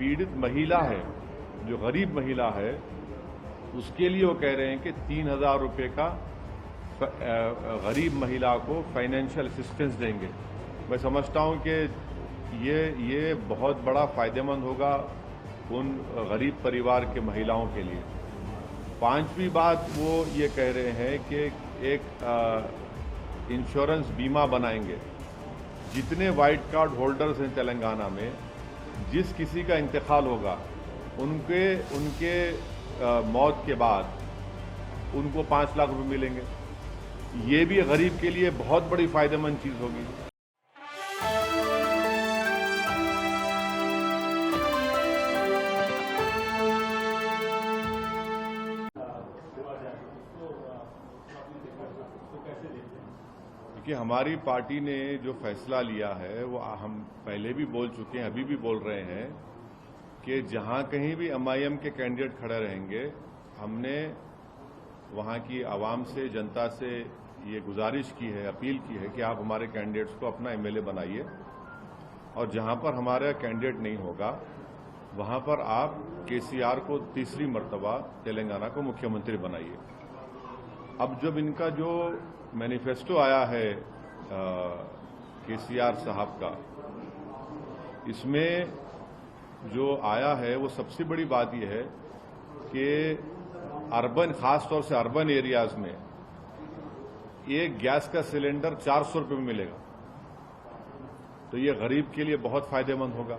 पीड़ित महिला है, जो गरीब महिला है, उसके लिए वो कह रहे हैं कि 3,000 रुपये का गरीब महिला को फाइनेंशियल असिस्टेंस देंगे। मैं समझता हूं कि ये बहुत बड़ा फायदेमंद होगा उन गरीब परिवार के महिलाओं के लिए। पांचवी बात वो ये कह रहे हैं कि एक इंश्योरेंस बीमा बनाएंगे। जितने वाइट कार्ड होल्डर्स हैं तेलंगाना में, जिस किसी का इंतकाल होगा उनके मौत के बाद उनको 5 लाख रुपए मिलेंगे। ये भी गरीब के लिए बहुत बड़ी फायदेमंद चीज होगी। देखिए, हमारी पार्टी ने जो फैसला लिया है वो हम पहले भी बोल चुके हैं, अभी भी बोल रहे हैं कि जहां कहीं भी एमआईएम के कैंडिडेट खड़े रहेंगे, हमने वहां की आवाम से, जनता से ये गुजारिश की है, अपील की है कि आप हमारे कैंडिडेट्स को अपना एमएलए बनाइए, और जहां पर हमारा कैंडिडेट नहीं होगा वहां पर आप केसीआर को तीसरी मर्तबा तेलंगाना को मुख्यमंत्री बनाइए। अब जब इनका जो मैनिफेस्टो आया है केसीआर साहब का, इसमें जो आया है वो सबसे बड़ी बात यह है कि अर्बन, खास तौर से अर्बन एरियाज में एक गैस का सिलेंडर 400 रुपये में मिलेगा। तो ये गरीब के लिए बहुत फायदेमंद होगा।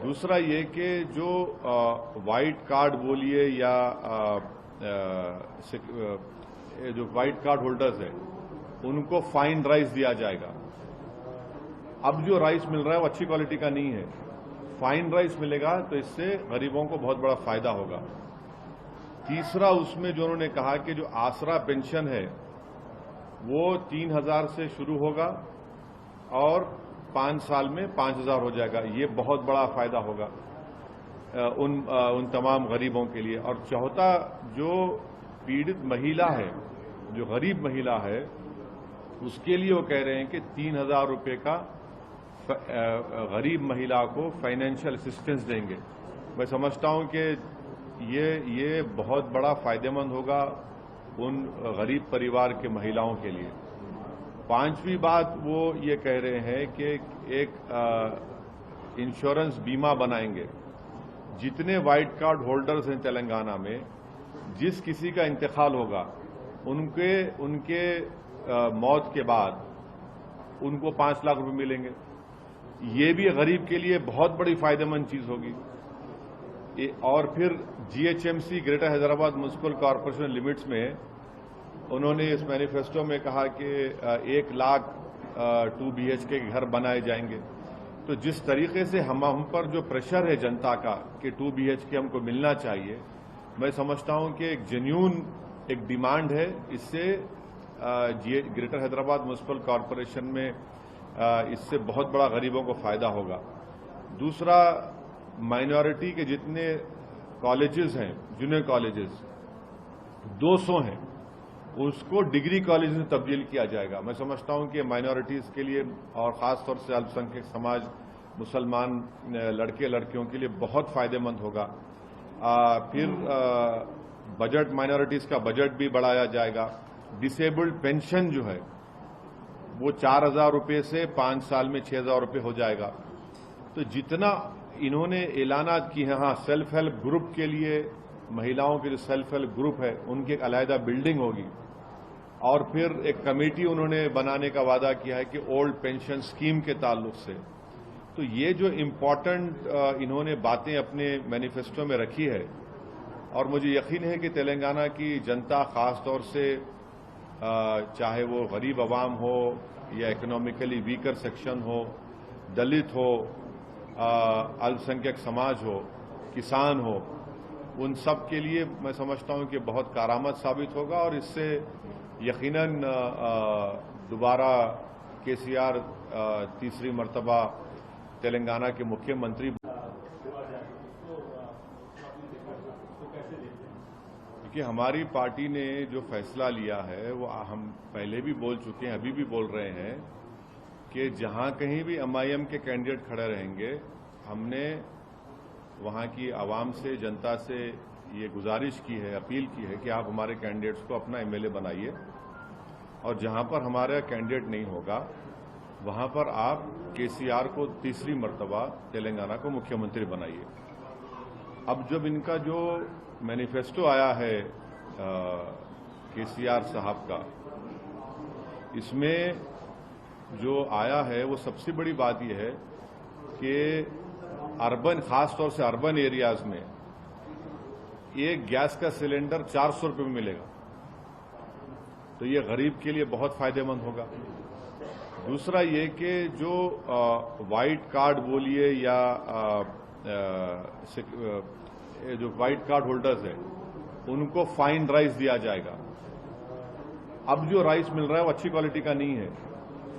दूसरा ये कि जो वाइट कार्ड बोलिए या जो वाइट कार्ड होल्डर्स है उनको फाइन राइस दिया जाएगा। अब जो राइस मिल रहा है वो अच्छी क्वालिटी का नहीं है, फाइन राइस मिलेगा, तो इससे गरीबों को बहुत बड़ा फायदा होगा। तीसरा, उसमें जो उन्होंने कहा कि जो आसरा पेंशन है वो 3,000 से शुरू होगा और 5 साल में 5,000 हो जाएगा। ये बहुत बड़ा फायदा होगा उन तमाम गरीबों के लिए। और चौथा, जो पीड़ित महिला है, जो गरीब महिला है, उसके लिए वो कह रहे हैं कि 3,000 रुपये का गरीब महिला को फाइनेंशियल असिस्टेंस देंगे। मैं समझता हूं कि ये बहुत बड़ा फायदेमंद होगा उन गरीब परिवार के महिलाओं के लिए। पांचवी बात वो ये कह रहे हैं कि एक इंश्योरेंस बीमा बनाएंगे। जितने वाइट कार्ड होल्डर्स हैं तेलंगाना में, जिस किसी का इंतकाल होगा उनके मौत के बाद उनको 5 लाख रुपए मिलेंगे। ये भी गरीब के लिए बहुत बड़ी फायदेमंद चीज होगी। और फिर GHMC, greater Hyderabad municipal corporation limits में उन्होंने इस मैनिफेस्टो में कहा कि 1 लाख 2 BHK के घर बनाए जाएंगे। तो जिस तरीके से हम पर जो प्रेशर है जनता का कि 2 BHK हमको मिलना चाहिए, मैं समझता हूं कि एक जेन्यून एक डिमांड है। इससे ग्रेटर हैदराबाद म्युनिसिपल कॉरपोरेशन में इससे बहुत बड़ा गरीबों को फायदा होगा। दूसरा, माइनॉरिटी के जितने कॉलेजेस हैं, जूनियर कॉलेजेस 200 हैं, उसको डिग्री कॉलेज में तब्दील किया जाएगा। मैं समझता हूं कि माइनॉरिटीज के लिए और खास तौर से अल्पसंख्यक समाज, मुसलमान लड़के लड़कियों के लिए बहुत फायदेमंद होगा। फिर बजट, माइनॉरिटीज का बजट भी बढ़ाया जाएगा। डिसेबल्ड पेंशन जो है वो 4,000 रुपये से 5 साल में 6,000 रुपये हो जाएगा। तो जितना इन्होंने ऐलानात की है, हाँ, सेल्फ हेल्प ग्रुप के लिए, महिलाओं के जो सेल्फ हेल्प ग्रुप है उनकी एक अलहदा बिल्डिंग होगी, और फिर एक कमेटी उन्होंने बनाने का वादा किया है कि ओल्ड पेंशन स्कीम के ताल्लुक से। तो ये जो इम्पोर्टेंट इन्होंने बातें अपने मैनिफेस्टो में रखी है, और मुझे यकीन है कि तेलंगाना की जनता, खास तौर से चाहे वो गरीब आवाम हो या इकोनॉमिकली वीकर सेक्शन हो, दलित हो, अल्पसंख्यक समाज हो, किसान हो, उन सब के लिए मैं समझता हूं कि बहुत कारआमद साबित होगा। और इससे यकीनन दोबारा केसीआर तीसरी मर्तबा तेलंगाना के मुख्यमंत्री। देखिए, हमारी पार्टी ने जो फैसला लिया है वो हम पहले भी बोल चुके हैं, अभी भी बोल रहे हैं कि जहां कहीं भी एमआईएम के कैंडिडेट खड़े रहेंगे, हमने वहाँ की आवाम से, जनता से ये गुजारिश की है, अपील की है कि आप हमारे कैंडिडेट्स को अपना एमएलए बनाइए और जहाँ पर हमारा कैंडिडेट नहीं होगा वहाँ पर आप केसीआर को तीसरी मर्तबा तेलंगाना को मुख्यमंत्री बनाइए। अब जब इनका जो मैनिफेस्टो आया है केसीआर साहब का, इसमें जो आया है वो सबसे बड़ी बात यह है कि अर्बन, खासतौर से अर्बन एरियाज में एक गैस का सिलेंडर 400 रुपये में मिलेगा, तो ये गरीब के लिए बहुत फायदेमंद होगा। दूसरा ये कि जो वाइट कार्ड बोलिए या जो वाइट कार्ड होल्डर्स हैं उनको फाइन राइस दिया जाएगा। अब जो राइस मिल रहा है वो अच्छी क्वालिटी का नहीं है,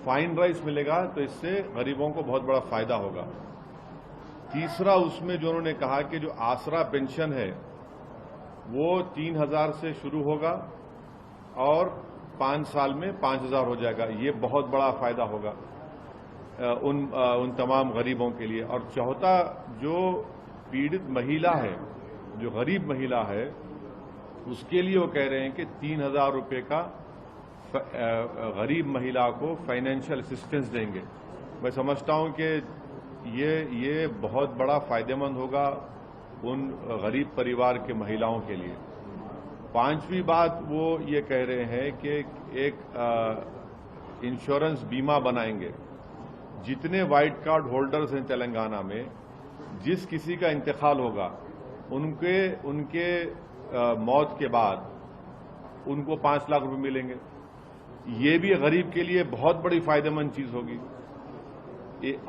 फाइन राइस मिलेगा तो इससे गरीबों को बहुत बड़ा फायदा होगा। तीसरा उसमें जो उन्होंने कहा कि जो आसरा पेंशन है वो 3,000 से शुरू होगा और 5 साल में 5,000 हो जाएगा। ये बहुत बड़ा फायदा होगा उन तमाम गरीबों के लिए। और चौथा, जो पीड़ित महिला है, जो गरीब महिला है, उसके लिए वो कह रहे हैं कि 3,000 रुपये का गरीब महिला को फाइनेंशियल असिस्टेंस देंगे। मैं समझता हूं कि ये बहुत बड़ा फायदेमंद होगा उन गरीब परिवार के महिलाओं के लिए। पांचवी बात वो ये कह रहे हैं कि एक इंश्योरेंस बीमा बनाएंगे। जितने वाइट कार्ड होल्डर्स हैं तेलंगाना में, जिस किसी का इंतकाल होगा उनके मौत के बाद उनको 5 लाख रुपए मिलेंगे। ये भी गरीब के लिए बहुत बड़ी फायदेमंद चीज होगी।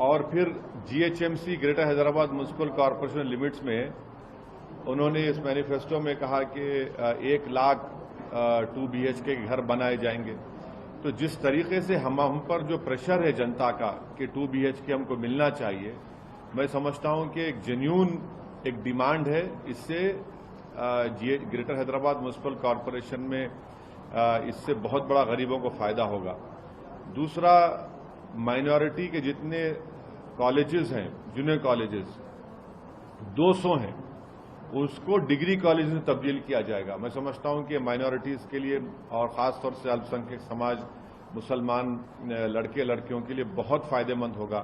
और फिर GHMC, greater Hyderabad municipal corporation limits में उन्होंने इस मैनिफेस्टो में कहा कि 1 लाख 2 BHK के घर बनाए जाएंगे। तो जिस तरीके से हम पर जो प्रेशर है जनता का कि 2 BHK हमको मिलना चाहिए, मैं समझता हूं कि एक जेन्युइन एक डिमांड है। इससे ग्रेटर हैदराबाद म्युनिसिपल कॉरपोरेशन में इससे बहुत बड़ा गरीबों को फायदा होगा। दूसरा, माइनॉरिटी के जितने कॉलेजेस हैं, जूनियर कॉलेजेस 200 हैं, उसको डिग्री कॉलेज में तब्दील किया जाएगा। मैं समझता हूं कि माइनॉरिटीज के लिए और खासतौर से अल्पसंख्यक समाज, मुसलमान लड़के लड़कियों के लिए बहुत फायदेमंद होगा।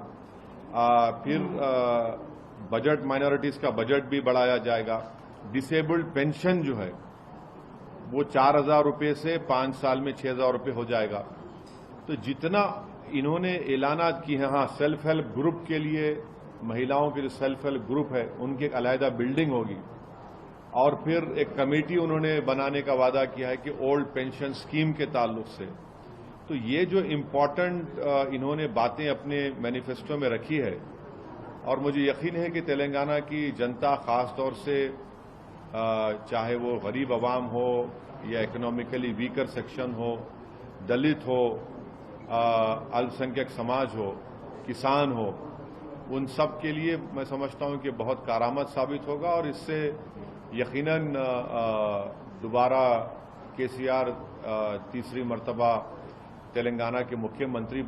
फिर बजट, माइनॉरिटीज का बजट भी बढ़ाया जाएगा। डिसेबल्ड पेंशन जो है वो 4,000 रुपये से 5 साल में 6,000 रुपये हो जाएगा। तो जितना इन्होंने ऐलानात की है, हाँ, सेल्फ हेल्प ग्रुप के लिए, महिलाओं के जो सेल्फ हेल्प ग्रुप है उनकी एक अलहदा बिल्डिंग होगी। और फिर एक कमेटी उन्होंने बनाने का वादा किया है कि ओल्ड पेंशन स्कीम के ताल्लुक से। तो ये जो इम्पोर्टेंट इन्होंने बातें अपने मैनिफेस्टो में रखी है, और मुझे यकीन है कि तेलंगाना की जनता, खासतौर से चाहे वो गरीब आवाम हो या इकोनॉमिकली वीकर सेक्शन हो, दलित हो, अल्पसंख्यक समाज हो, किसान हो, उन सब के लिए मैं समझता हूं कि बहुत कारआमद साबित होगा। और इससे यकीनन दोबारा केसीआर तीसरी मर्तबा तेलंगाना के मुख्यमंत्री